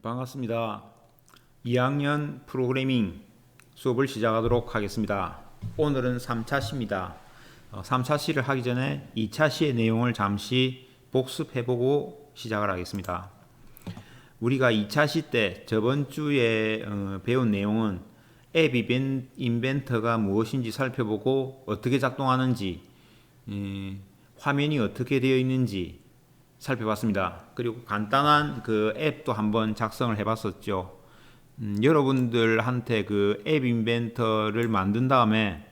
반갑습니다. 2학년 프로그래밍 수업을 시작하도록 하겠습니다. 오늘은 3차 시입니다. 3차 시를 하기 전에 2차 시의 내용을 잠시 복습해보고 시작을 하겠습니다. 우리가 2차 시 때 저번 주에 배운 내용은 앱 인벤터가 무엇인지 살펴보고 어떻게 작동하는지, 화면이 어떻게 되어 있는지 살펴봤습니다. 그리고 간단한 그 앱도 한번 작성을 해봤었죠. 여러분들한테 그 앱 인벤터를 만든 다음에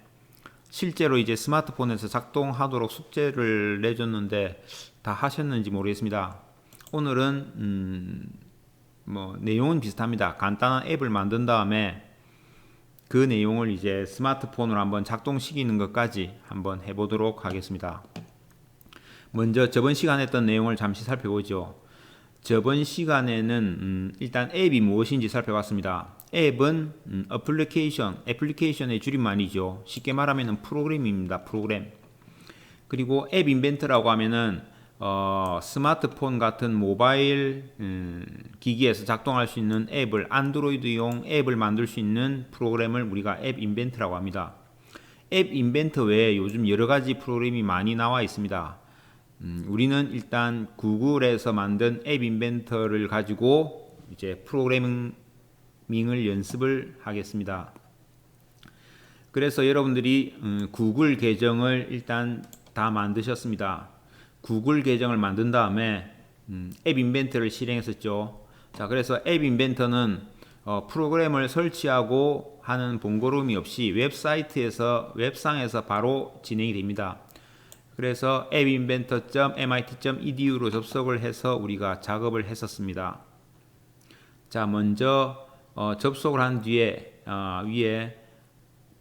실제로 이제 스마트폰에서 작동하도록 숙제를 내줬는데 다 하셨는지 모르겠습니다. 오늘은 내용은 비슷합니다. 간단한 앱을 만든 다음에 그 내용을 이제 스마트폰으로 한번 작동시키는 것까지 한번 해보도록 하겠습니다. 먼저 저번 시간에 했던 내용을 잠시 살펴보죠. 저번 시간에는 일단 앱이 무엇인지 살펴봤습니다. 앱은 애플리케이션의 줄임말이죠. 쉽게 말하면 프로그램입니다. 프로그램. 그리고 앱 인벤터라고 하면은 스마트폰 같은 모바일 기기에서 작동할 수 있는 앱을, 안드로이드용 앱을 만들 수 있는 프로그램을 우리가 앱 인벤터라고 합니다. 앱 인벤터 외에 요즘 여러 가지 프로그램이 많이 나와 있습니다. 우리는 일단 구글에서 만든 앱 인벤터를 가지고 이제 프로그래밍을 연습을 하겠습니다. 그래서 여러분들이 구글 계정을 일단 다 만드셨습니다. 구글 계정을 만든 다음에 앱 인벤터를 실행했었죠. 자, 그래서 앱 인벤터는 프로그램을 설치하고 하는 번거로움이 없이 웹상에서 바로 진행이 됩니다. 그래서 appinventor.mit.edu로 접속을 해서 우리가 작업을 했었습니다. 자, 먼저 접속을 한 뒤에 위에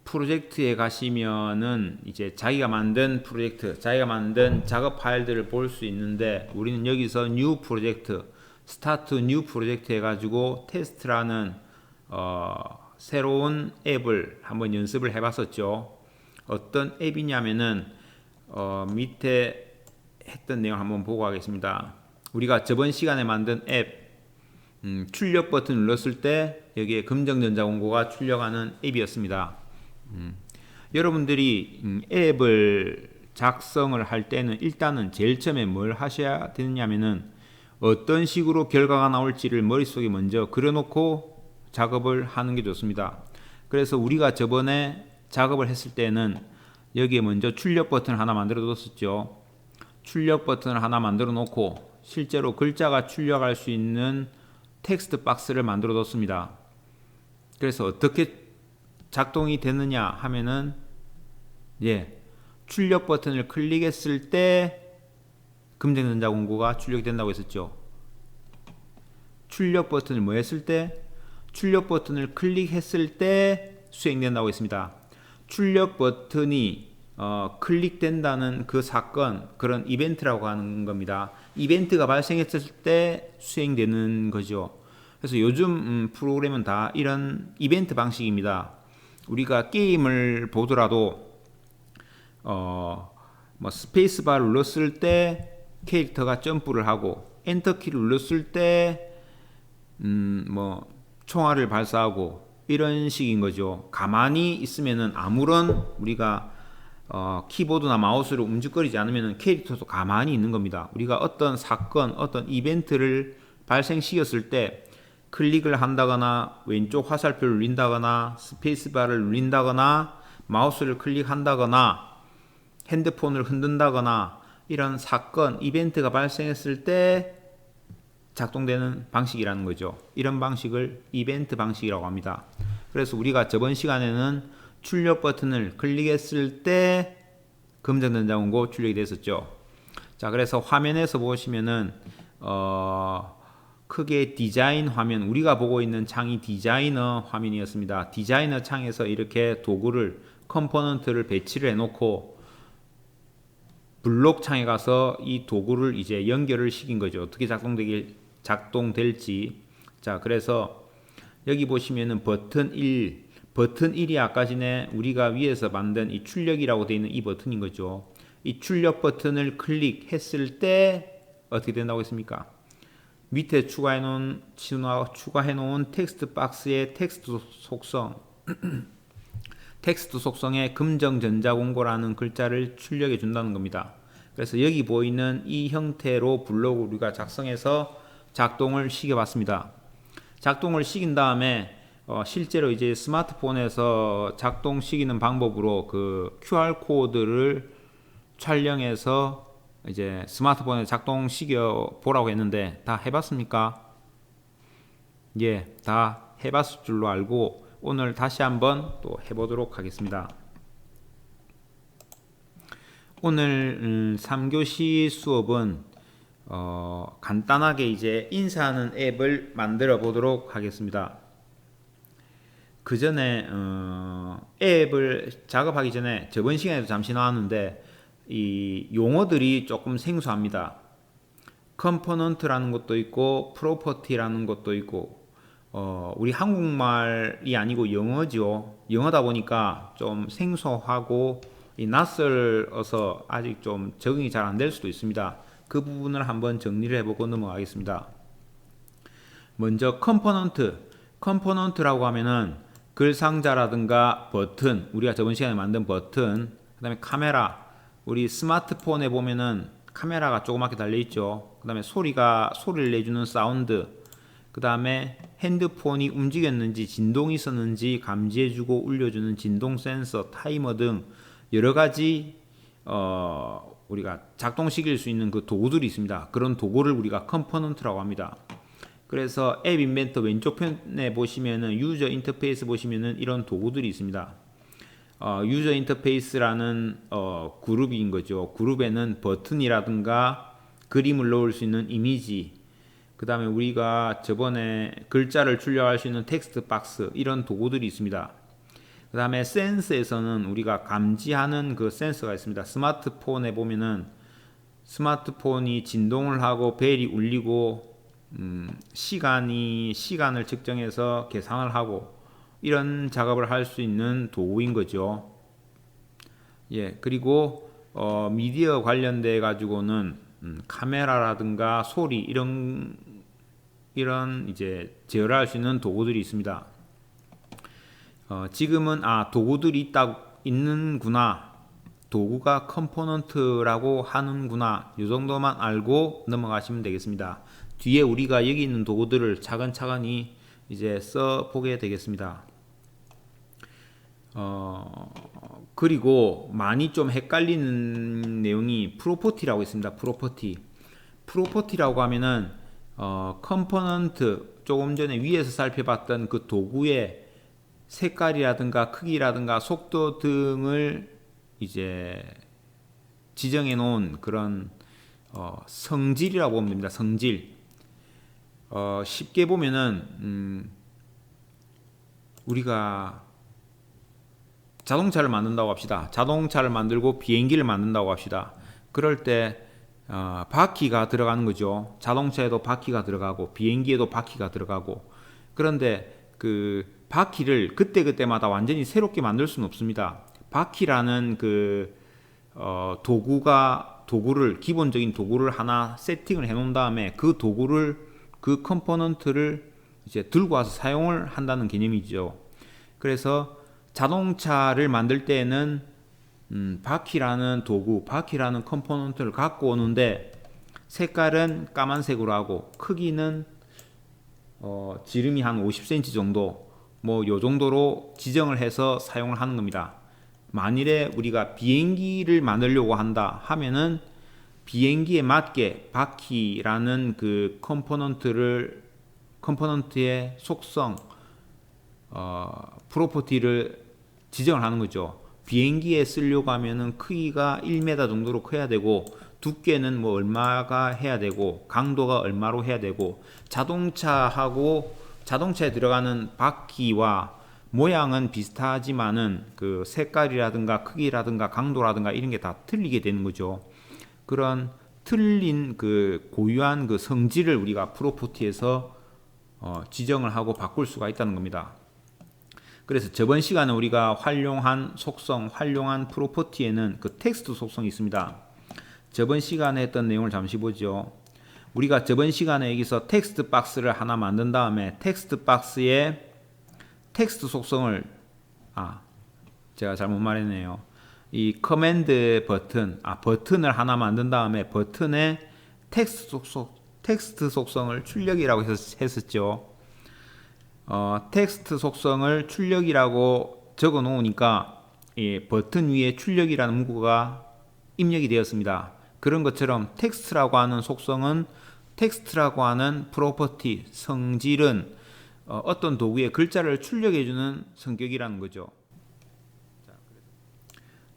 프로젝트에 가시면은 이제 자기가 만든 프로젝트, 자기가 만든 작업 파일들을 볼 수 있는데, 우리는 여기서 new 프로젝트, 스타트 뉴 프로젝트 해가지고 테스트라는 새로운 앱을 한번 연습을 해봤었죠. 어떤 앱이냐면은 밑에 했던 내용 한번 보고 가겠습니다. 우리가 저번 시간에 만든 앱, 출력 버튼 눌렀을 때 여기에 금정전자 공고가 출력하는 앱이었습니다. 여러분들이 앱을 작성을 할 때는 일단은 제일 처음에 뭘 하셔야 되느냐면은 어떤 식으로 결과가 나올지를 머릿속에 먼저 그려놓고 작업을 하는 게 좋습니다. 그래서 우리가 저번에 작업을 했을 때는 여기에 먼저 출력 버튼을 하나 만들어 뒀었죠. 출력 버튼을 하나 만들어 놓고 실제로 글자가 출력할 수 있는 텍스트 박스를 만들어 뒀습니다. 그래서 어떻게 작동이 되느냐 하면은 출력 버튼을 클릭했을 때 금정전자 공고가 출력이 된다고 했었죠. 출력 버튼을 뭐 했을 때? 출력 버튼을 클릭했을 때 수행된다고 했습니다. 출력 버튼이 클릭된다는 그 사건, 그런 이벤트라고 하는 겁니다. 이벤트가 발생했을 때 수행되는 거죠. 그래서 요즘 프로그램은 다 이런 이벤트 방식입니다. 우리가 게임을 보더라도 스페이스바를 눌렀을 때 캐릭터가 점프를 하고, 엔터키를 눌렀을 때 총알을 발사하고, 이런 식인 거죠. 가만히 있으면은 아무런 우리가 키보드나 마우스를 움직거리지 않으면 캐릭터도 가만히 있는 겁니다. 우리가 어떤 사건, 어떤 이벤트를 발생시켰을 때 클릭을 한다거나 왼쪽 화살표를 눌린다거나 스페이스바를 눌린다거나 마우스를 클릭한다거나 핸드폰을 흔든다거나 이런 사건, 이벤트가 발생했을 때 작동되는 방식이라는 거죠. 이런 방식을 이벤트 방식이라고 합니다. 그래서 우리가 저번 시간에는 출력 버튼을 클릭했을 때 금정전자 공고 출력이 됐었죠. 자, 그래서 화면에서 보시면은 크게 디자인 화면, 우리가 보고 있는 창이 디자이너 화면이었습니다. 디자이너 창에서 이렇게 도구를, 컴포넌트를 배치를 해놓고 블록 창에 가서 이 도구를 이제 연결을 시킨 거죠. 어떻게 작동될지. 자, 그래서 여기 보시면은 버튼 1이 아까 전에 우리가 위에서 만든 이 출력이라고 되어 있는 이 버튼인 거죠. 이 출력 버튼을 클릭했을 때 어떻게 된다고 했습니까? 밑에 추가해 놓은 텍스트 박스의 텍스트 속성, 텍스트 속성에 금정 전자공고라는 글자를 출력해 준다는 겁니다. 그래서 여기 보이는 이 형태로 블로그 우리가 작성해서 작동을 시켜봤습니다. 작동을 시킨 다음에 실제로 이제 스마트폰에서 작동시키는 방법으로 그 QR 코드를 촬영해서 이제 스마트폰에 작동시켜 보라고 했는데 다 해봤습니까? 예, 다 해봤을 줄로 알고 오늘 다시 한번 또 해보도록 하겠습니다. 오늘 3교시 수업은 간단하게 이제 인사하는 앱을 만들어 보도록 하겠습니다. 그 전에 앱을 작업하기 전에 저번 시간에도 잠시 나왔는데 이 용어들이 조금 생소합니다. 컴포넌트라는 것도 있고 프로퍼티라는 것도 있고 우리 한국말이 아니고 영어죠. 영어다 보니까 좀 생소하고 낯설어서 아직 좀 적응이 잘 안 될 수도 있습니다. 그 부분을 한번 정리를 해보고 넘어가겠습니다. 먼저 컴포넌트라고 하면은 글 상자라든가 버튼, 우리가 저번 시간에 만든 버튼, 그 다음에 카메라, 우리 스마트폰에 보면은 카메라가 조그맣게 달려있죠. 그 다음에 소리를 내주는 사운드, 그 다음에 핸드폰이 움직였는지 진동이 있었는지 감지해주고 울려주는 진동 센서, 타이머 등 여러가지 우리가 작동시킬 수 있는 그 도구들이 있습니다. 그런 도구를 우리가 컴포넌트라고 합니다. 그래서 앱 인벤터 왼쪽 편에 보시면은 유저 인터페이스 보시면은 이런 도구들이 있습니다. 유저 인터페이스라는 그룹인 거죠. 그룹에는 버튼이라든가 그림을 넣을 수 있는 이미지, 그 다음에 우리가 저번에 글자를 출력할 수 있는 텍스트 박스, 이런 도구들이 있습니다. 그 다음에 센서에서는 우리가 감지하는 그 센서가 있습니다. 스마트폰에 보면은 스마트폰이 진동을 하고 벨이 울리고 시간을 측정해서 계산을 하고 이런 작업을 할 수 있는 도구인 거죠. 예, 그리고 미디어 관련돼 가지고는 카메라라든가 소리 이런 이제 제어할 수 있는 도구들이 있습니다. 지금은 도구들이 있는구나, 도구가 컴포넌트라고 하는구나, 이 정도만 알고 넘어가시면 되겠습니다. 뒤에 우리가 여기 있는 도구들을 차근차근히 이제 써 보게 되겠습니다. 그리고 많이 좀 헷갈리는 내용이 프로퍼티라고 있습니다. 프로퍼티라고 하면은 컴포넌트, 조금 전에 위에서 살펴봤던 그 도구의 색깔이라든가 크기라든가 속도 등을 이제 지정해 놓은 그런 성질이라고 보면 됩니다. 성질. 쉽게 보면은 우리가 자동차를 만든다고 합시다. 자동차를 만들고 비행기를 만든다고 합시다. 그럴 때 바퀴가 들어가는 거죠. 자동차에도 바퀴가 들어가고 비행기에도 바퀴가 들어가고. 그런데 그 바퀴를 그때그때마다 완전히 새롭게 만들 수는 없습니다. 바퀴라는 그 도구를 기본적인 도구를 하나 세팅을 해 놓은 다음에 그 컴포넌트를 이제 들고 와서 사용을 한다는 개념이죠. 그래서 자동차를 만들 때에는 바퀴라는 컴포넌트를 갖고 오는데 색깔은 까만색으로 하고 크기는 지름이 한 50cm 정도, 요 정도로 지정을 해서 사용을 하는 겁니다. 만일에 우리가 비행기를 만들려고 한다 하면은 비행기에 맞게 바퀴라는 그 컴포넌트의 속성, 프로퍼티를 지정을 하는 거죠. 비행기에 쓰려고 하면은 크기가 1m 정도로 커야 되고, 두께는 얼마가 해야 되고, 강도가 얼마로 해야 되고, 자동차에 들어가는 바퀴와 모양은 비슷하지만은 그 색깔이라든가 크기라든가 강도라든가 이런 게 다 틀리게 되는 거죠. 그런 틀린 그 고유한 그 성질을 우리가 프로퍼티에서 지정을 하고 바꿀 수가 있다는 겁니다. 그래서 저번 시간에 우리가 활용한 프로퍼티에는 그 텍스트 속성이 있습니다. 저번 시간에 했던 내용을 잠시 보죠. 우리가 저번 시간에 여기서 텍스트 박스를 하나 만든 다음에 텍스트 박스에 텍스트 속성을 제가 잘못 말했네요. 이 커맨드 버튼을 하나 만든 다음에 버튼에 텍스트 속성을 출력이라고 했었죠. 텍스트 속성을 출력이라고 적어 놓으니까 버튼 위에 출력이라는 문구가 입력이 되었습니다. 그런 것처럼 텍스트라고 하는 속성은 텍스트라고 하는 프로퍼티, 성질은 어떤 도구에 글자를 출력해주는 성격이라는 거죠.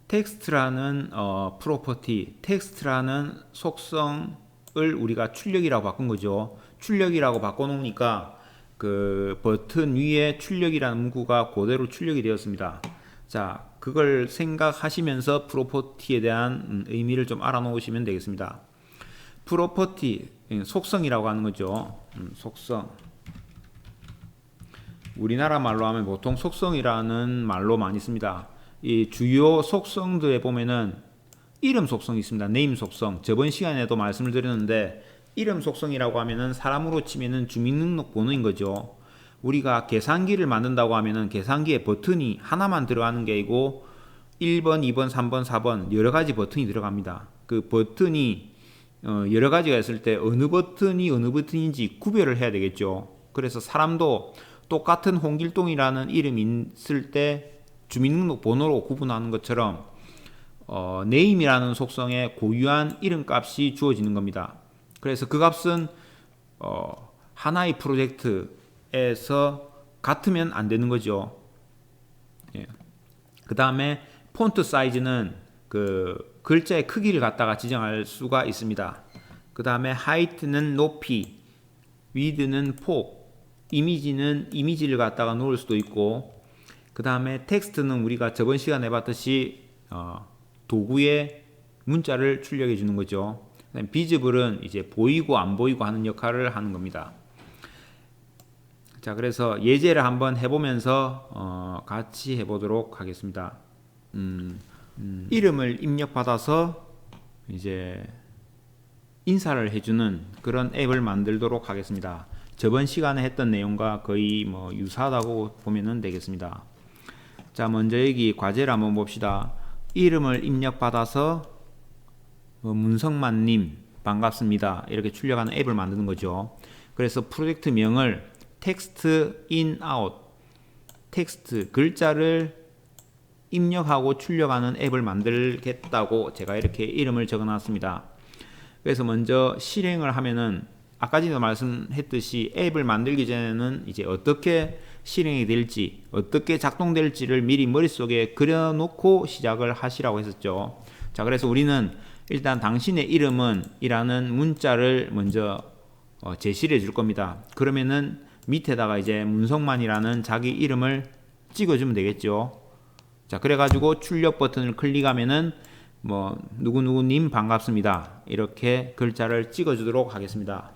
텍스트라는 프로퍼티, 텍스트라는 속성을 우리가 출력이라고 바꾼 거죠. 출력이라고 바꿔놓으니까 그 버튼 위에 출력이라는 문구가 그대로 출력이 되었습니다. 자, 그걸 생각하시면서 프로퍼티에 대한 의미를 좀 알아놓으시면 되겠습니다. 프로퍼티, 속성이라고 하는 거죠. 속성. 우리나라 말로 하면 보통 속성이라는 말로 많이 씁니다. 이 주요 속성들에 보면은 이름 속성이 있습니다. 네임 속성. 저번 시간에도 말씀을 드렸는데 이름 속성이라고 하면은 사람으로 치면은 주민등록번호인 거죠. 우리가 계산기를 만든다고 하면은 계산기에 버튼이 하나만 들어가는 게 아니고 1번, 2번, 3번, 4번 여러 가지 버튼이 들어갑니다. 그 버튼이 여러 가지가 있을 때 어느 버튼이 어느 버튼인지 구별을 해야 되겠죠. 그래서 사람도 똑같은 홍길동이라는 이름이 있을 때 주민등록번호로 구분하는 것처럼 네임이라는 속성에 고유한 이름값이 주어지는 겁니다. 그래서 그 값은 하나의 프로젝트에서 같으면 안 되는 거죠. 그 다음에 폰트 사이즈는 그 글자의 크기를 갖다가 지정할 수가 있습니다. 그 다음에 하이트는 높이, 위드는 폭, 이미지는 이미지를 갖다가 놓을 수도 있고, 그 다음에 텍스트는 우리가 저번 시간에 봤듯이 도구에 문자를 출력해 주는 거죠. 비즈블은 이제 보이고 안 보이고 하는 역할을 하는 겁니다. 자, 그래서 예제를 한번 해보면서 같이 해보도록 하겠습니다. 이름을 입력받아서 이제 인사를 해주는 그런 앱을 만들도록 하겠습니다. 저번 시간에 했던 내용과 거의 뭐 유사하다고 보면 되겠습니다. 자, 먼저 여기 과제를 한번 봅시다. 이름을 입력받아서 문성만님 반갑습니다. 이렇게 출력하는 앱을 만드는 거죠. 그래서 프로젝트 명을 텍스트 인 아웃, 텍스트 글자를 입력하고 출력하는 앱을 만들겠다고 제가 이렇게 이름을 적어 놨습니다. 그래서 먼저 실행을 하면은 아까 전에 말씀했듯이 앱을 만들기 전에는 이제 어떻게 실행이 될지, 어떻게 작동될지를 미리 머릿속에 그려놓고 시작을 하시라고 했었죠. 자, 그래서 우리는 일단 당신의 이름은 이라는 문자를 먼저 제시를 해줄 겁니다. 그러면은 밑에다가 이제 문성만이라는 자기 이름을 찍어주면 되겠죠. 자, 그래가지고 출력 버튼을 클릭하면은 뭐 누구누구님 반갑습니다. 이렇게 글자를 찍어주도록 하겠습니다.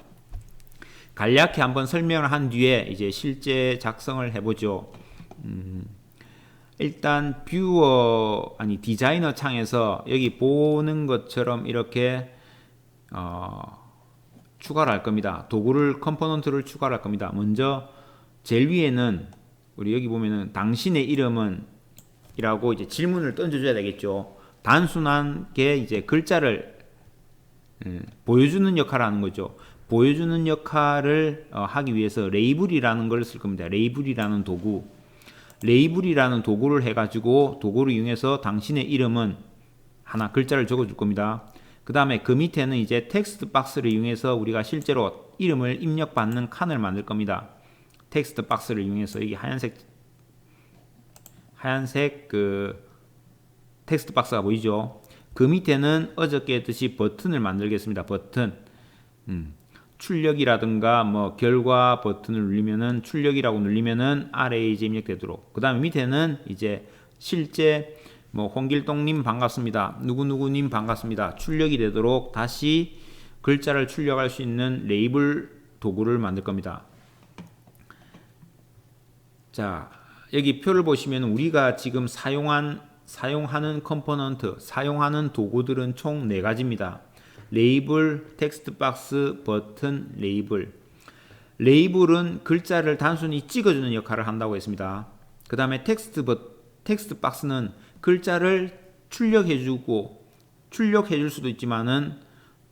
간략히 한번 설명을 한 뒤에 이제 실제 작성을 해보죠. 일단 디자이너 창에서 여기 보는 것처럼 이렇게 추가를 할 겁니다. 도구를 컴포넌트를 추가를 할 겁니다. 먼저 제일 위에는 우리 여기 보면은 당신의 이름은 이라고 이제 질문을 던져줘야 되겠죠. 단순하게 이제 글자를 보여주는 역할을 하는 거죠. 보여주는 역할을 하기 위해서 레이블이라는 걸 쓸 겁니다. 레이블이라는 도구. 레이블이라는 도구를 해가지고 도구를 이용해서 당신의 이름은 하나 글자를 적어줄 겁니다. 그 다음에 그 밑에는 이제 텍스트 박스를 이용해서 우리가 실제로 이름을 입력받는 칸을 만들 겁니다. 텍스트 박스를 이용해서 여기 하얀색 그 텍스트 박스가 보이죠? 그 밑에는 어저께 했듯이 버튼을 만들겠습니다. 버튼. 출력이라든가 뭐 결과 버튼을 누르면은 출력이라고 누르면은 아래에 이제 입력되도록. 그 다음에 밑에는 이제 실제 뭐 홍길동님 반갑습니다. 누구누구님 반갑습니다. 출력이 되도록 다시 글자를 출력할 수 있는 레이블 도구를 만들 겁니다. 자, 여기 표를 보시면 우리가 지금 사용하는 컴포넌트, 사용하는 도구들은 총 4가지입니다. 레이블, 텍스트 박스, 버튼, 레이블. 레이블은 글자를 단순히 찍어주는 역할을 한다고 했습니다. 그 다음에 텍스트 박스는 글자를 출력해주고 출력해줄 수도 있지만은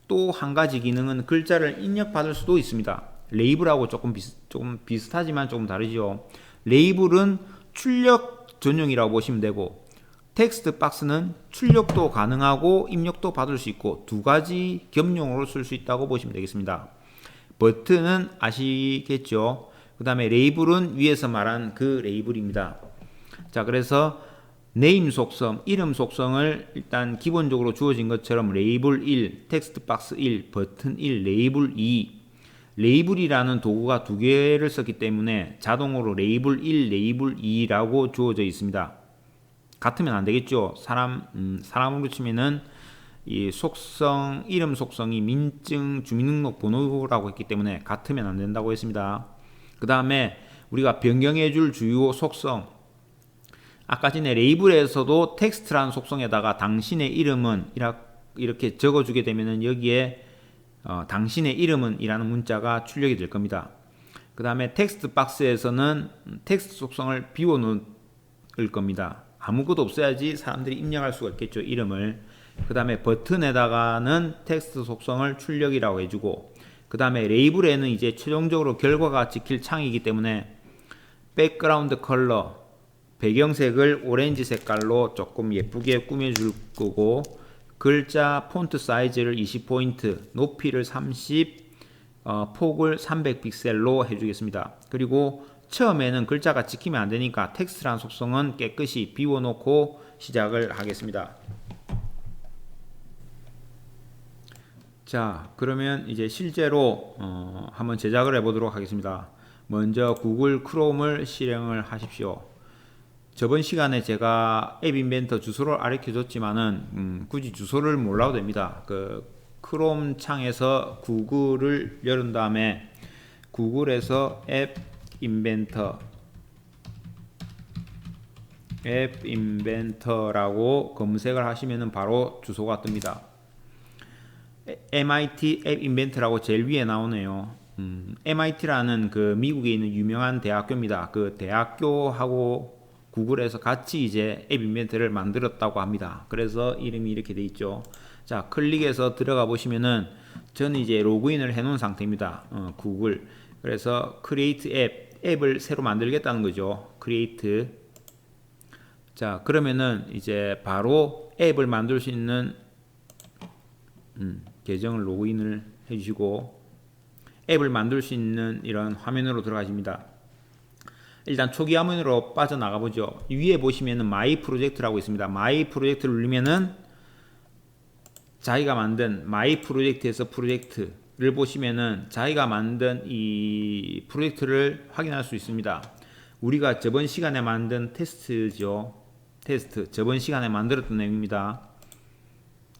또 한 가지 기능은 글자를 입력받을 수도 있습니다. 레이블하고 조금 비슷하지만 조금 다르죠. 레이블은 출력 전용이라고 보시면 되고 텍스트 박스는 출력도 가능하고 입력도 받을 수 있고 두 가지 겸용으로 쓸 수 있다고 보시면 되겠습니다. 버튼은 아시겠죠? 그 다음에 레이블은 위에서 말한 그 레이블입니다. 자, 그래서 네임 속성, 이름 속성을 일단 기본적으로 주어진 것처럼 레이블 1, 텍스트 박스 1, 버튼 1, 레이블 2. 레이블이라는 도구가 두 개를 썼기 때문에 자동으로 레이블 1, 레이블 2라고 주어져 있습니다. 같으면 안 되겠죠. 사람으로 치면은 이 속성, 이름 속성이 민증, 주민등록번호라고 했기 때문에 같으면 안 된다고 했습니다. 그 다음에 우리가 변경해 줄 주요 속성. 아까 전에 레이블에서도 텍스트라는 속성에다가 당신의 이름은 이렇게 적어주게 되면은 여기에 당신의 이름은 이라는 문자가 출력이 될 겁니다. 그 다음에 텍스트 박스에서는 텍스트 속성을 비워 놓을 겁니다. 아무것도 없어야지 사람들이 입력할 수가 있겠죠, 이름을. 그 다음에 버튼에다가는 텍스트 속성을 출력이라고 해주고, 그 다음에 레이블에는 이제 최종적으로 결과가 찍힐 창이기 때문에 백그라운드 컬러, 배경색을 오렌지 색깔로 조금 예쁘게 꾸며줄 거고, 글자 폰트 사이즈를 20포인트, 높이를 30, 폭을 300픽셀로 해주겠습니다. 그리고 처음에는 글자가 찍히면 안 되니까 텍스트란 속성은 깨끗이 비워놓고 시작을 하겠습니다. 자, 그러면 이제 실제로 한번 제작을 해보도록 하겠습니다. 먼저 구글 크롬을 실행을 하십시오. 저번 시간에 제가 앱 인벤터 주소를 알려 줬지만은 굳이 주소를 몰라도 됩니다. 그 크롬 창에서 구글을 열은 다음에 구글에서 앱 인벤터라고 검색을 하시면은 바로 주소가 뜹니다. MIT 앱 인벤터라고 제일 위에 나오네요. MIT라는 그 미국에 있는 유명한 대학교입니다. 그 대학교하고 구글에서 같이 이제 앱 인벤터를 만들었다고 합니다. 그래서 이름이 이렇게 돼 있죠. 자, 클릭해서 들어가 보시면은 저는 이제 로그인을 해 놓은 상태입니다. 구글. 그래서 create 앱을 새로 만들겠다는 거죠. create. 자, 그러면은 이제 바로 앱을 만들 수 있는 계정을 로그인을 해 주시고 앱을 만들 수 있는 이런 화면으로 들어가십니다. 일단 초기 화면으로 빠져나가 보죠. 위에 보시면은 마이 프로젝트라고 있습니다. 마이 프로젝트를 누르면은 자기가 만든 마이 프로젝트에서 프로젝트를 보시면은 자기가 만든 이 프로젝트를 확인할 수 있습니다. 우리가 저번 시간에 만든 테스트죠. 테스트. 저번 시간에 만들었던 내용입니다.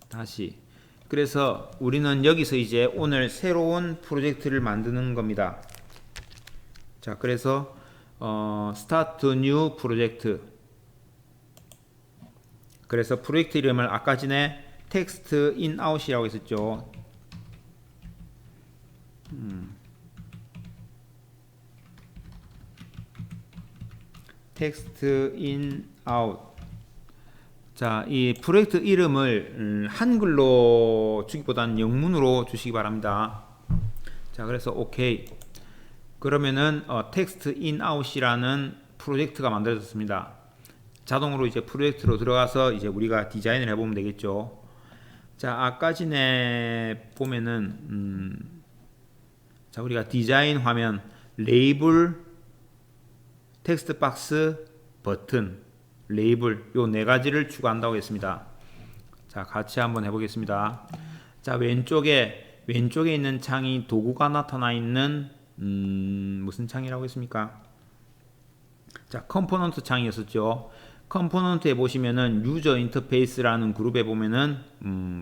다시. 그래서 우리는 여기서 이제 오늘 새로운 프로젝트를 만드는 겁니다. 자, 그래서 스타트 뉴 프로젝트. 그래서 프로젝트 이름을 아까 전에 텍스트 인 아웃이라고 했었죠. 텍스트 인 아웃. 자, 이 프로젝트 이름을 한글로 주기보다는 영문으로 주시기 바랍니다. 자, 그래서 오케이. 그러면은 텍스트 인 아웃이라는 프로젝트가 만들어졌습니다. 자동으로 이제 프로젝트로 들어가서 이제 우리가 디자인을 해보면 되겠죠. 자, 아까 전에 보면은 자, 우리가 디자인 화면 레이블, 텍스트 박스, 버튼, 레이블 요 네 가지를 추가한다고 했습니다. 자, 같이 한번 해보겠습니다. 자, 왼쪽에 있는 창이 도구가 나타나 있는 무슨 창이라고 했습니까? 자, 컴포넌트 창이었었죠. 컴포넌트에 보시면은 유저 인터페이스라는 그룹에 보면은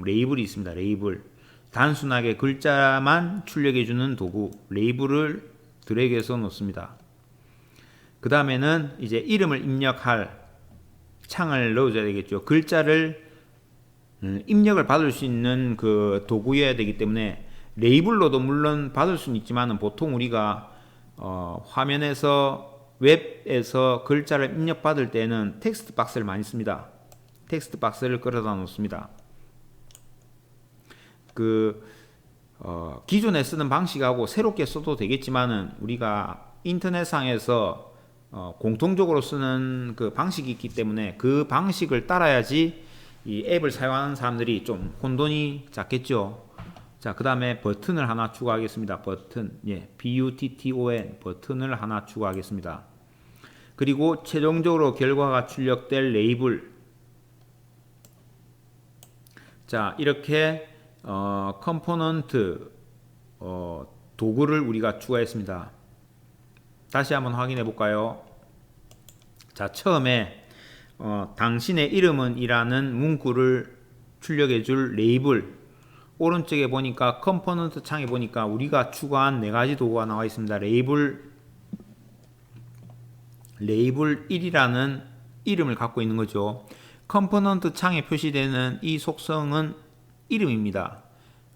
레이블이 있습니다. 레이블. 단순하게 글자만 출력해주는 도구 레이블을 드래그해서 놓습니다. 그 다음에는 이제 이름을 입력할 창을 넣어줘야 되겠죠. 글자를 입력을 받을 수 있는 그 도구여야 되기 때문에 레이블로도 물론 받을 수는 있지만 보통 우리가 화면에서 웹에서 글자를 입력받을 때는 텍스트 박스를 많이 씁니다. 텍스트 박스를 끌어다 놓습니다. 기존에 쓰는 방식하고 새롭게 써도 되겠지만은 우리가 인터넷상에서 공통적으로 쓰는 그 방식이 있기 때문에 그 방식을 따라야지 이 앱을 사용하는 사람들이 좀 혼돈이 작겠죠. 자, 그 다음에 버튼을 하나 추가하겠습니다. 버튼, BUTTON 버튼을 하나 추가하겠습니다. 그리고 최종적으로 결과가 출력될 레이블. 자, 이렇게 컴포넌트 도구를 우리가 추가했습니다. 다시 한번 확인해 볼까요? 자, 처음에 당신의 이름은 이라는 문구를 출력해 줄 레이블, 오른쪽에 보니까 컴포넌트 창에 보니까 우리가 추가한 4가지 도구가 나와 있습니다. 레이블 1이라는 이름을 갖고 있는 거죠. 컴포넌트 창에 표시되는 이 속성은 이름입니다.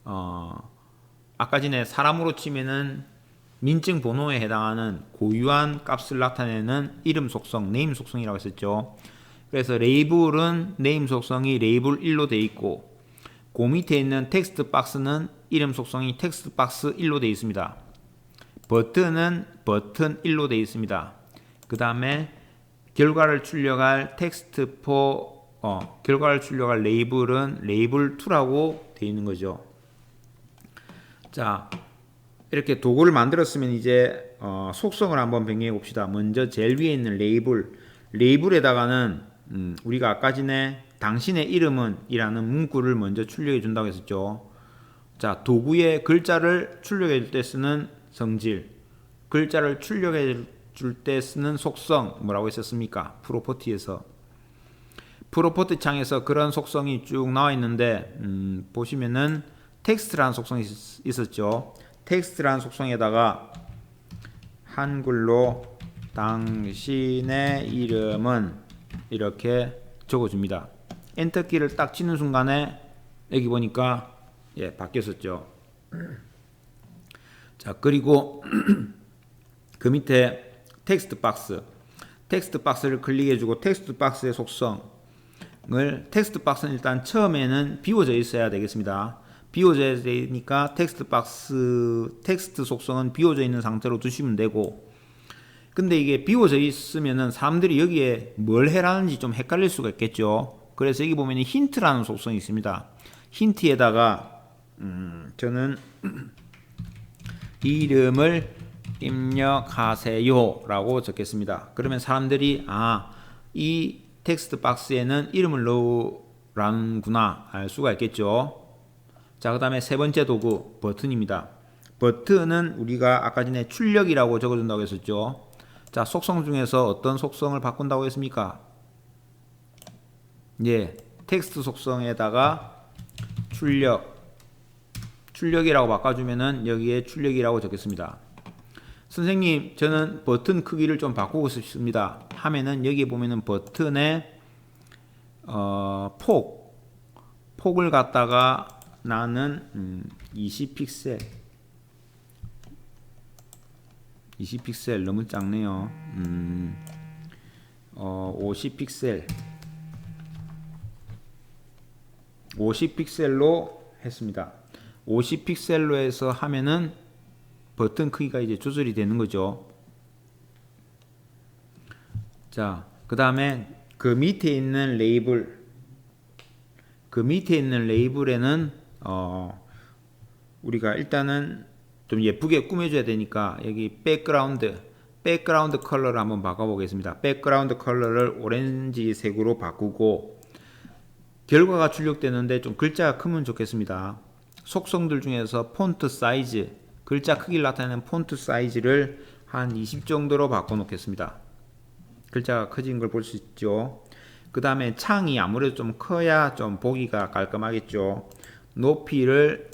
아까 전에 사람으로 치면은 민증 번호에 해당하는 고유한 값을 나타내는 이름 속성, 네임 속성이라고 했었죠. 그래서 레이블은 네임 속성이 레이블 1로 되어 있고, 그 밑에 있는 텍스트 박스는 이름 속성이 텍스트 박스 1로 되어 있습니다. 버튼은 버튼 1로 되어 있습니다. 그 다음에 결과를 출력할 결과를 출력할 레이블은 레이블 2라고 되어 있는 거죠. 자, 이렇게 도구를 만들었으면 이제 속성을 한번 변경해 봅시다. 먼저 제일 위에 있는 레이블에다가는 우리가 아까 전에 당신의 이름은 이라는 문구를 먼저 출력해 준다고 했었죠. 자, 도구에 글자를 출력해 줄 때 쓰는 성질, 글자를 출력해 줄 때 쓰는 속성 뭐라고 했었습니까? 프로퍼티에서. 프로퍼티 창에서 그런 속성이 쭉 나와 있는데 보시면은 텍스트라는 속성이 있었죠. 텍스트라는 속성에다가 한글로 당신의 이름은 이렇게 적어줍니다. 엔터키를 딱 치는 순간에 여기 보니까 바뀌었었죠. 자, 그리고 그 밑에 텍스트 박스를 클릭해주고 텍스트 박스의 속성을, 텍스트 박스는 일단 처음에는 비워져 있어야 되겠습니다. 비워져야 되니까 텍스트 속성은 비워져 있는 상태로 두시면 되고, 근데 이게 비워져 있으면은 사람들이 여기에 뭘 해라는지 좀 헷갈릴 수가 있겠죠. 그래서 여기 보면 힌트라는 속성이 있습니다. 힌트에다가 저는 이름을 입력하세요 라고 적겠습니다. 그러면 사람들이 이 텍스트 박스에는 이름을 넣으라는구나 알 수가 있겠죠. 자, 그 다음에 세 번째 도구 버튼입니다. 버튼은 우리가 아까 전에 출력이라고 적어준다고 했었죠. 자, 속성 중에서 어떤 속성을 바꾼다고 했습니까? 텍스트 속성에다가 출력이라고 바꿔주면은 여기에 출력이라고 적겠습니다. 선생님, 저는 버튼 크기를 좀 바꾸고 싶습니다 하면은 여기에 보면은 버튼의 폭을 갖다가 나는 20픽셀 너무 작네요. 50픽셀로 했습니다. 50픽셀로 해서 하면은 버튼 크기가 이제 조절이 되는 거죠. 자, 그 다음에 그 밑에 있는 레이블에는 우리가 일단은 좀 예쁘게 꾸며줘야 되니까 여기 백그라운드 컬러를 한번 바꿔보겠습니다. 백그라운드 컬러를 오렌지색으로 바꾸고, 결과가 출력되는데 좀 글자가 크면 좋겠습니다. 속성들 중에서 폰트 사이즈, 글자 크기를 나타내는 폰트 사이즈를 한 20 정도로 바꿔 놓겠습니다. 글자가 커진 걸 볼 수 있죠. 그 다음에 창이 아무래도 좀 커야 좀 보기가 깔끔하겠죠. 높이를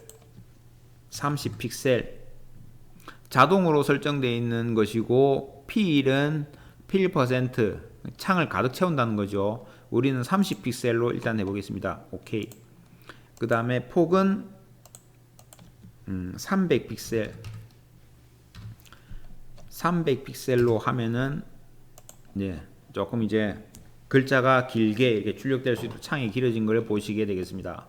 30픽셀, 자동으로 설정되어 있는 것이고, 필은 필 %, 창을 가득 채운다는 거죠. 우리는 30픽셀로 일단 해보겠습니다. 오케이. 그 다음에 폭은 300픽셀 300픽셀로 하면은 조금 이제 글자가 길게 이렇게 출력될 수 있도록 창이 길어진 걸 보시게 되겠습니다.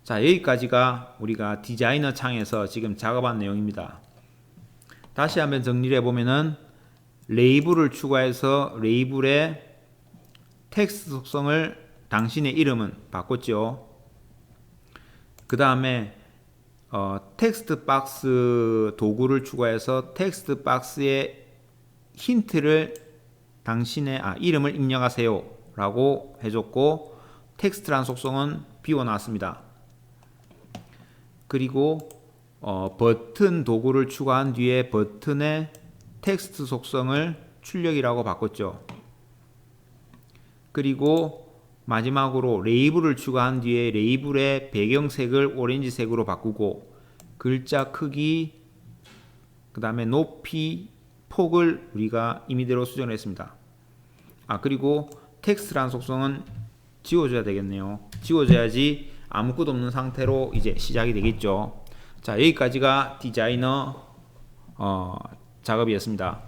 자, 여기까지가 우리가 디자이너 창에서 지금 작업한 내용입니다. 다시 한번 정리를 해보면은 레이블을 추가해서 레이블의 텍스트 속성을 당신의 이름은 바꿨죠. 그 다음에 텍스트 박스 도구를 추가해서 텍스트 박스의 힌트를 당신의 이름을 입력하세요 라고 해줬고, 텍스트란 속성은 비워놨습니다. 그리고 버튼 도구를 추가한 뒤에 버튼의 텍스트 속성을 출력이라고 바꿨죠. 그리고 마지막으로 레이블을 추가한 뒤에 레이블의 배경색을 오렌지색으로 바꾸고, 글자 크기, 그 다음에 높이, 폭을 우리가 임의대로 수정을 했습니다. 그리고 텍스트란 속성은 지워줘야 되겠네요. 지워줘야지 아무것도 없는 상태로 이제 시작이 되겠죠. 자, 여기까지가 디자이너 작업이었습니다.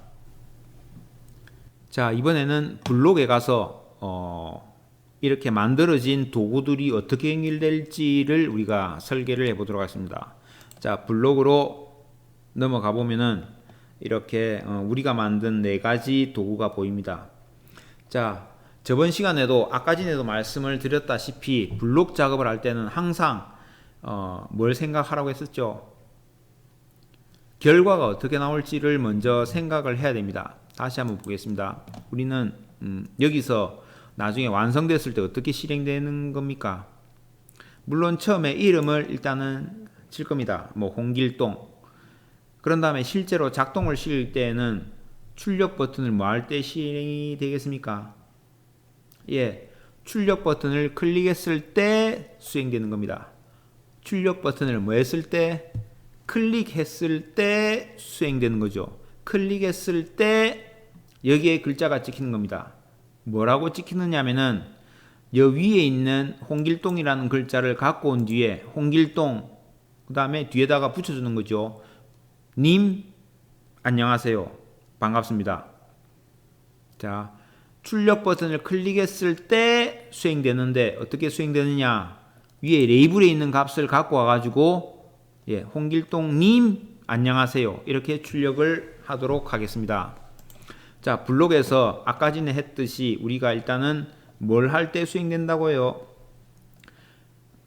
자, 이번에는 블록에 가서 이렇게 만들어진 도구들이 어떻게 연결될지를 우리가 설계를 해보도록 하겠습니다. 자, 블록으로 넘어가 보면은 이렇게 우리가 만든 4가지 도구가 보입니다. 자, 저번 시간에도 아까 전에도 말씀을 드렸다시피 블록 작업을 할 때는 항상 뭘 생각하라고 했었죠? 결과가 어떻게 나올지를 먼저 생각을 해야 됩니다. 다시 한번 보겠습니다. 우리는 여기서 나중에 완성됐을 때 어떻게 실행되는 겁니까? 물론 처음에 이름을 일단은 칠 겁니다. 뭐 홍길동. 그런 다음에 실제로 작동을 시킬 때에는 출력 버튼을 뭐 할 때 실행이 되겠습니까? 출력 버튼을 클릭했을 때 수행되는 겁니다. 출력 버튼을 뭐 했을 때? 클릭했을 때 수행되는 거죠. 클릭했을 때 여기에 글자가 찍히는 겁니다. 뭐라고 찍히느냐면은 여 위에 있는 홍길동이라는 글자를 갖고 온 뒤에 홍길동, 그 다음에 뒤에다가 붙여주는 거죠. 님, 안녕하세요. 반갑습니다. 자, 출력 버튼을 클릭했을 때 수행되는데 어떻게 수행되느냐? 위에 레이블에 있는 값을 갖고 와가지고 홍길동님, 안녕하세요. 이렇게 출력을 하도록 하겠습니다. 자, 블록에서 아까 전에 했듯이 우리가 일단은 뭘 할 때 수행된다고요?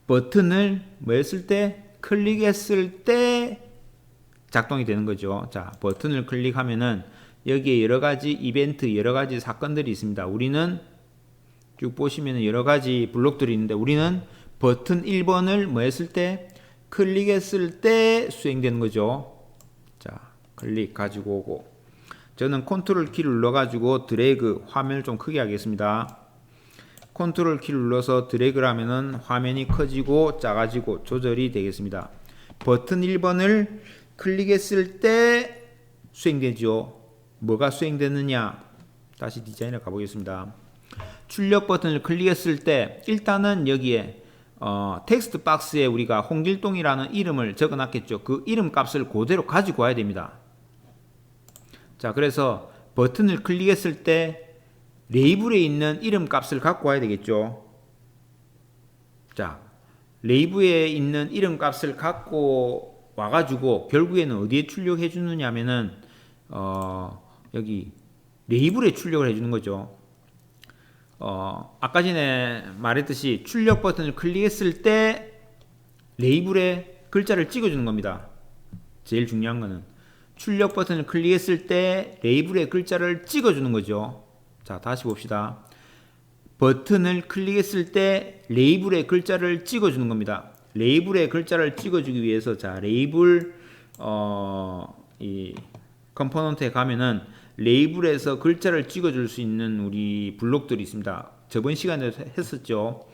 버튼을 뭐 했을 때? 클릭했을 때 작동이 되는 거죠. 자, 버튼을 클릭하면은 여기에 여러가지 이벤트, 여러가지 사건들이 있습니다. 우리는 쭉 보시면 여러가지 블록들이 있는데 우리는 버튼 1번을 뭐 했을 때? 클릭했을 때 수행되는 거죠. 자, 클릭 가지고 오고, 저는 컨트롤 키를 눌러가지고 드래그, 화면을 좀 크게 하겠습니다. 컨트롤 키를 눌러서 드래그를 하면은 화면이 커지고 작아지고 조절이 되겠습니다. 버튼 1번을 클릭했을 때 수행되죠. 뭐가 수행되느냐? 다시 디자인을 가보겠습니다. 출력 버튼을 클릭했을 때 일단은 여기에 텍스트 박스에 우리가 홍길동이라는 이름을 적어놨겠죠. 그 이름 값을 그대로 가지고 와야 됩니다. 자, 그래서 버튼을 클릭했을 때 레이블에 있는 이름 값을 갖고 와야 되겠죠. 자, 레이블에 있는 이름 값을 갖고 와가지고 결국에는 어디에 출력해 주느냐 하면은 여기 레이블에 출력을 해주는 거죠. 아까 전에 말했듯이 출력 버튼을 클릭했을 때 레이블에 글자를 찍어주는 겁니다. 제일 중요한 거는 출력 버튼을 클릭했을 때 레이블에 글자를 찍어주는 거죠. 자, 다시 봅시다. 버튼을 클릭했을 때 레이블에 글자를 찍어주는 겁니다. 레이블에 글자를 찍어주기 위해서 자, 레이블 이 컴포넌트에 가면은 레이블에서 글자를 찍어줄 수 있는 우리 블록들이 있습니다. 저번 시간에 했었죠.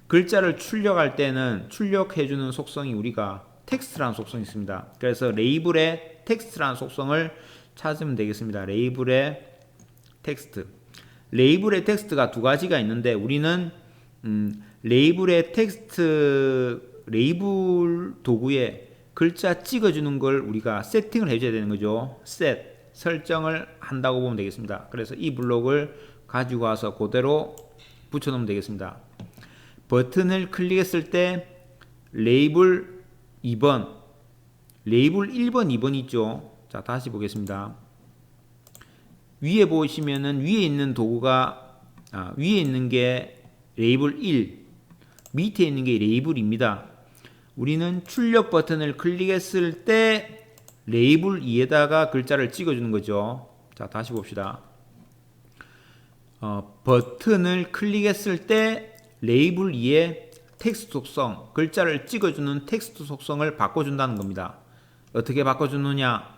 글자를 출력할 때는 출력해주는 속성이 우리가 텍스트라는 속성이 있습니다. 그래서 레이블의 텍스트라는 속성을 찾으면 되겠습니다. 레이블의 텍스트. 레이블의 텍스트가 두 가지가 있는데 우리는 레이블의 텍스트 레이블 도구에 글자 찍어주는 걸 우리가 세팅을 해줘야 되는 거죠. 설정을 한다고 보면 되겠습니다. 그래서 이 블록을 가지고 와서 그대로 붙여놓으면 되겠습니다. 버튼을 클릭했을 때 레이블 2번, 레이블 1번, 2번 있죠. 자, 다시 보겠습니다. 위에 보시면은 위에 있는 도구가 위에 있는 게 레이블 1, 밑에 있는 게 레이블입니다. 우리는 출력 버튼을 클릭했을 때 레이블 2에다가 글자를 찍어주는 거죠. 자, 다시 봅시다. 버튼을 클릭했을 때 레이블 2에 텍스트 속성, 글자를 찍어주는 텍스트 속성을 바꿔준다는 겁니다. 어떻게 바꿔주느냐?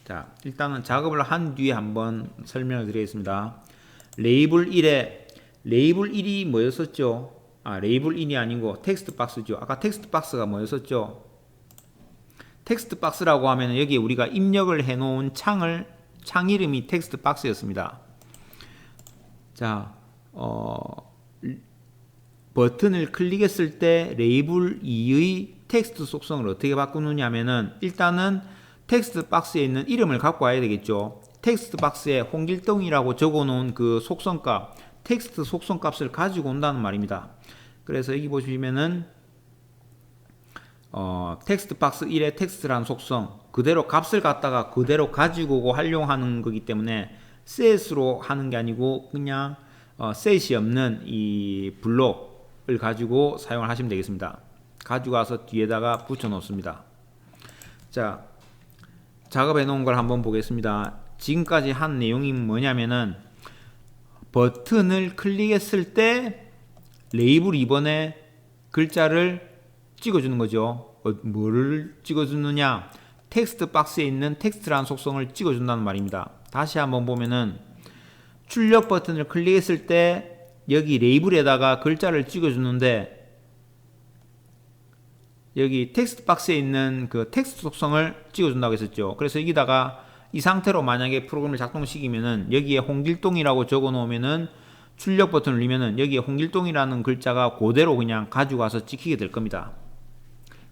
자, 일단은 작업을 한 뒤에 한번 설명을 드리겠습니다. 레이블 1에 레이블 1이 뭐였었죠? 레이블 1이 아니고 텍스트 박스죠. 아까 텍스트 박스가 뭐였었죠? 텍스트 박스라고 하면 여기에 우리가 입력을 해놓은 창 이름이 텍스트 박스였습니다. 자, 버튼을 클릭했을 때 레이블 2의 텍스트 속성을 어떻게 바꾸느냐 하면은 일단은 텍스트 박스에 있는 이름을 갖고 와야 되겠죠. 텍스트 박스에 홍길동이라고 적어 놓은 그 속성값, 텍스트 속성값을 가지고 온다는 말입니다. 그래서 여기 보시면은 텍스트 박스 1의 텍스트라는 속성 그대로 값을 갖다가 그대로 가지고 오고 활용하는 거기 때문에 set으로 하는 게 아니고 그냥 set이 없는 이 블록을 가지고 사용을 하시면 되겠습니다. 가지고 와서 뒤에다가 붙여 놓습니다. 자, 작업해 놓은 걸 한번 보겠습니다. 지금까지 한 내용이 뭐냐면은 버튼을 클릭했을 때 레이블 2번에 글자를 찍어주는 거죠. 뭐를 찍어주느냐? 텍스트 박스에 있는 텍스트라는 속성을 찍어준다는 말입니다. 다시 한번 보면은 출력 버튼을 클릭했을 때 여기 레이블에다가 글자를 찍어주는데 여기 텍스트 박스에 있는 그 텍스트 속성을 찍어준다고 했었죠. 그래서 여기다가 이 상태로 만약에 프로그램을 작동시키면은 여기에 홍길동이라고 적어 놓으면은 출력 버튼을 누르면은 여기에 홍길동이라는 글자가 그대로 그냥 가지고 와서 찍히게 될 겁니다.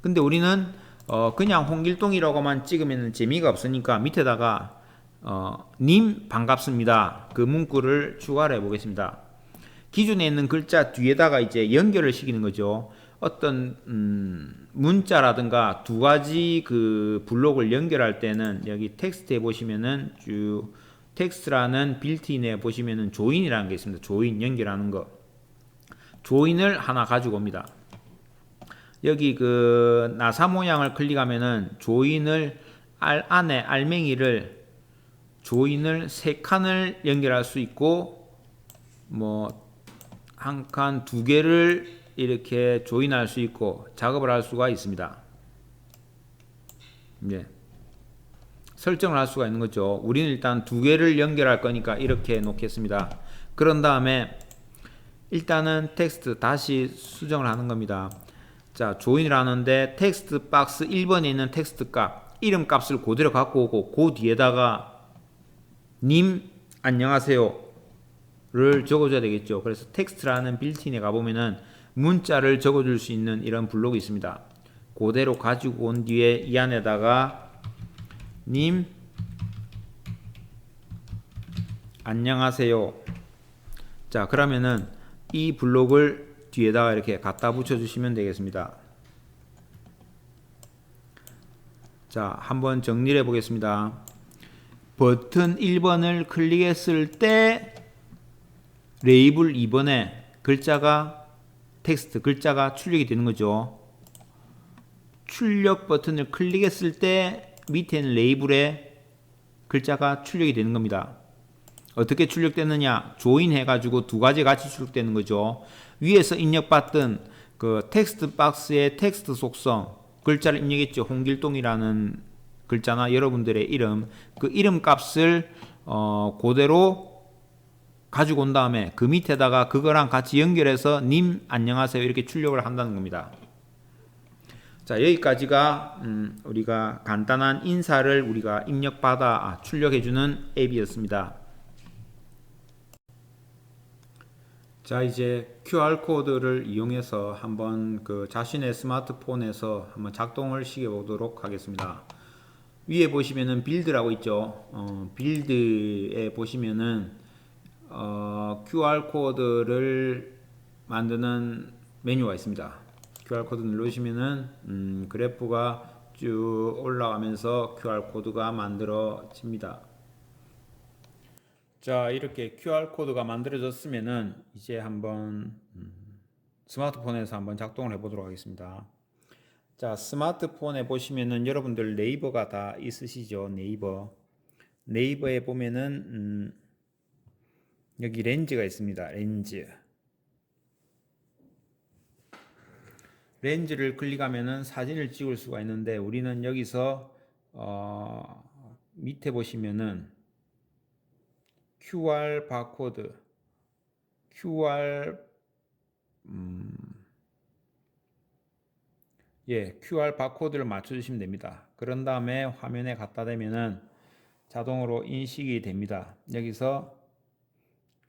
근데 우리는 그냥 홍길동이라고만 찍으면 재미가 없으니까 밑에다가 님 반갑습니다. 그 문구를 추가를 해 보겠습니다. 기존에 있는 글자 뒤에다가 이제 연결을 시키는 거죠. 어떤 문자라든가 두 가지 그 블록을 연결할 때는 여기 텍스트에 보시면은 쭉 텍스트라는 빌트인에 보시면은 조인이라는 게 있습니다. 조인 연결하는 거. 조인을 하나 가지고 옵니다. 여기 그 나사 모양을 클릭하면은 조인을 안에 알맹이를 조인을 세 칸을 연결할 수 있고 뭐 한 칸 두 개를 이렇게 조인할 수 있고 작업을 할 수가 있습니다. 예. 설정을 할 수가 있는 거죠. 우리는 일단 두 개를 연결할 거니까 이렇게 놓겠습니다. 그런 다음에 일단은 텍스트 다시 수정을 하는 겁니다. 자, 조인을 하는데 텍스트 박스 1번에 있는 텍스트 값, 이름 값을 그대로 갖고 오고 그 뒤에다가 님 안녕하세요 를 적어줘야 되겠죠. 그래서 텍스트라는 빌트인에 가보면은 문자를 적어줄 수 있는 이런 블록이 있습니다. 그대로 가지고 온 뒤에 이 안에다가 님 안녕하세요. 자, 그러면은 이 블록을 뒤에다가 이렇게 갖다 붙여 주시면 되겠습니다. 자, 한번 정리를 해 보겠습니다. 버튼 1번을 클릭했을 때 레이블 2번에 글자가 텍스트 글자가 출력이 되는 거죠. 출력 버튼을 클릭했을 때 밑에 있는 레이블에 글자가 출력이 되는 겁니다. 어떻게 출력되느냐? 조인 해가지고 두 가지 같이 출력되는 거죠. 위에서 입력받던 그 텍스트 박스의 텍스트 속성 글자를 입력했죠. 홍길동이라는 글자나 여러분들의 이름, 그 이름 값을 그대로 가지고 온 다음에 그 밑에다가 그거랑 같이 연결해서 님 안녕하세요 이렇게 출력을 한다는 겁니다. 자, 여기까지가 우리가 간단한 인사를 우리가 입력받아 출력해주는 앱이었습니다. 자, 이제 QR코드를 이용해서 한번 그 자신의 스마트폰에서 한번 작동을 시켜 보도록 하겠습니다. 위에 보시면은 빌드라고 있죠. 빌드에 보시면은 QR코드를 만드는 메뉴가 있습니다. QR코드 누르시면은 그래프가 쭉 올라가면서 QR코드가 만들어집니다. 자, 이렇게 QR코드가 만들어졌으면은 이제 한번 스마트폰에서 한번 작동을 해 보도록 하겠습니다. 자, 스마트폰에 보시면은 여러분들 네이버가 다 있으시죠? 네이버에 보면은 여기 렌즈가 있습니다. 렌즈를 클릭하면은 사진을 찍을 수가 있는데 우리는 여기서 밑에 보시면은 QR 바코드, QR 바코드를 맞춰주시면 됩니다. 그런 다음에 화면에 갖다 대면은 자동으로 인식이 됩니다. 여기서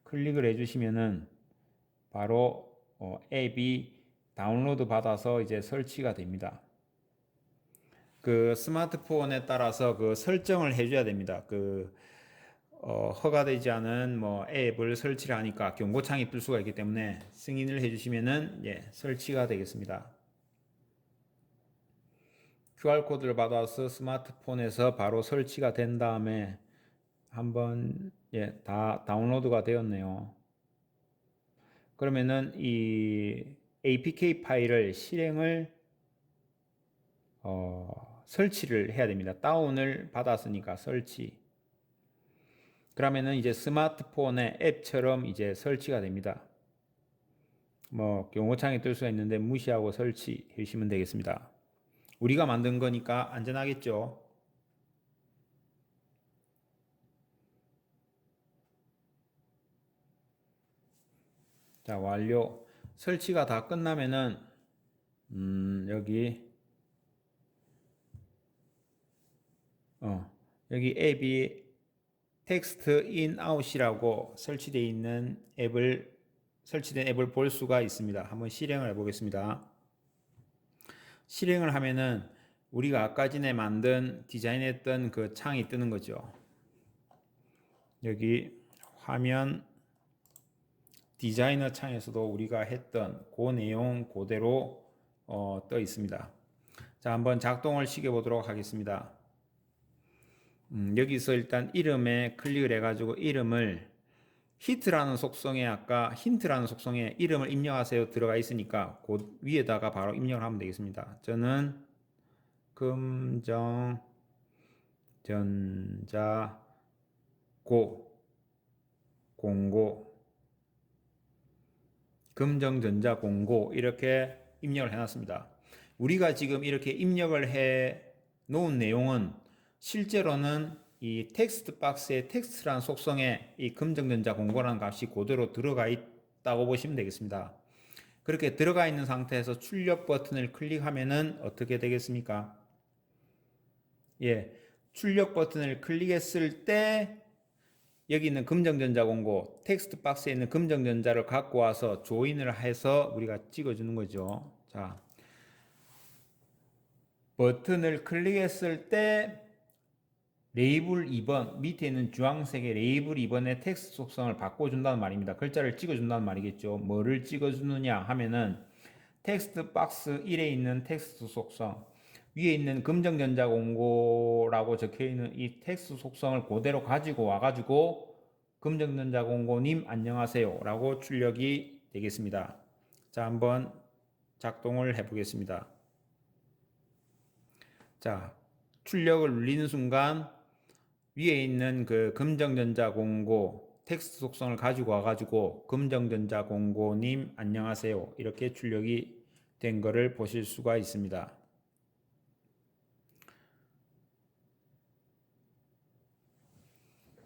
클릭을 해주시면은 바로 앱이 다운로드 받아서 이제 설치가 됩니다. 그 스마트폰에 따라서 그 설정을 해줘야 됩니다. 허가되지 않은 뭐 앱을 설치를 하니까 경고창이 뜰 수가 있기 때문에 승인을 해주시면은 설치가 되겠습니다. QR코드를 받아서 스마트폰에서 바로 설치가 된 다음에 한번 다 다운로드가 되었네요. 그러면은 이 APK 파일을 실행을 설치를 해야 됩니다. 다운을 받았으니까 설치. 그러면은 이제 스마트폰의 앱처럼 이제 설치가 됩니다. 뭐 경고창이 뜰 수가 있는데 무시하고 설치해 주시면 되겠습니다. 우리가 만든 거니까 안전하겠죠. 자, 완료. 설치가 다 끝나면은 여기 여기 앱이 텍스트 인 아웃이라고 설치된 앱을 볼 수가 있습니다. 한번 실행을 해 보겠습니다. 실행을 하면은 우리가 아까 전에 만든 디자인했던 그 창이 뜨는 거죠. 여기 화면 디자이너 창에서도 우리가 했던 그 내용 그대로 떠 있습니다. 자, 한번 작동을 시켜 보도록 하겠습니다. 여기서 일단 이름에 클릭을 해가지고 이름을 힌트라는 속성에 이름을 입력하세요 들어가 있으니까 그 위에다가 바로 입력을 하면 되겠습니다. 저는 금정전자 공고 금정전자공고 이렇게 입력을 해놨습니다. 우리가 지금 이렇게 입력을 해 놓은 내용은 실제로는 이 텍스트 박스에 텍스트라는 속성에 이 금정전자공고라는 값이 그대로 들어가 있다고 보시면 되겠습니다. 그렇게 들어가 있는 상태에서 출력 버튼을 클릭하면은 어떻게 되겠습니까? 출력 버튼을 클릭했을 때 여기 있는 금정전자 공고 텍스트 박스에 있는 금정전자를 갖고 와서 조인을 해서 우리가 찍어주는 거죠. 자, 버튼을 클릭했을 때 레이블 2번 밑에 있는 주황색의 레이블 2번의 텍스트 속성을 바꿔준다는 말입니다. 글자를 찍어준다는 말이겠죠. 뭐를 찍어주느냐 하면은 텍스트 박스 1에 있는 텍스트 속성 위에 있는 금정전자 공고라고 적혀있는 이 텍스트 속성을 그대로 가지고 와가지고 금정전자 공고님 안녕하세요 라고 출력이 되겠습니다. 자, 한번 작동을 해 보겠습니다. 자, 출력을 눌리는 순간 위에 있는 그 금정전자 공고 텍스트 속성을 가지고 와가지고 금정전자 공고님 안녕하세요 이렇게 출력이 된 거를 보실 수가 있습니다.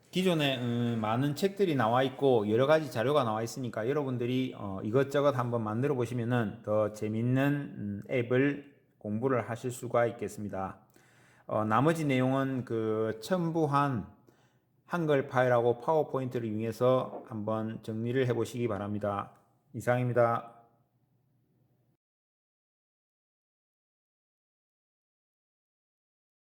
기존에 많은 책들이 나와 있고 여러 가지 자료가 나와 있으니까 여러분들이 이것저것 한번 만들어 보시면은 더 재밌는 앱을 공부를 하실 수가 있겠습니다. 나머지 내용은 그 첨부한 한글 파일하고 파워포인트를 이용해서 한번 정리를 해 보시기 바랍니다. 이상입니다.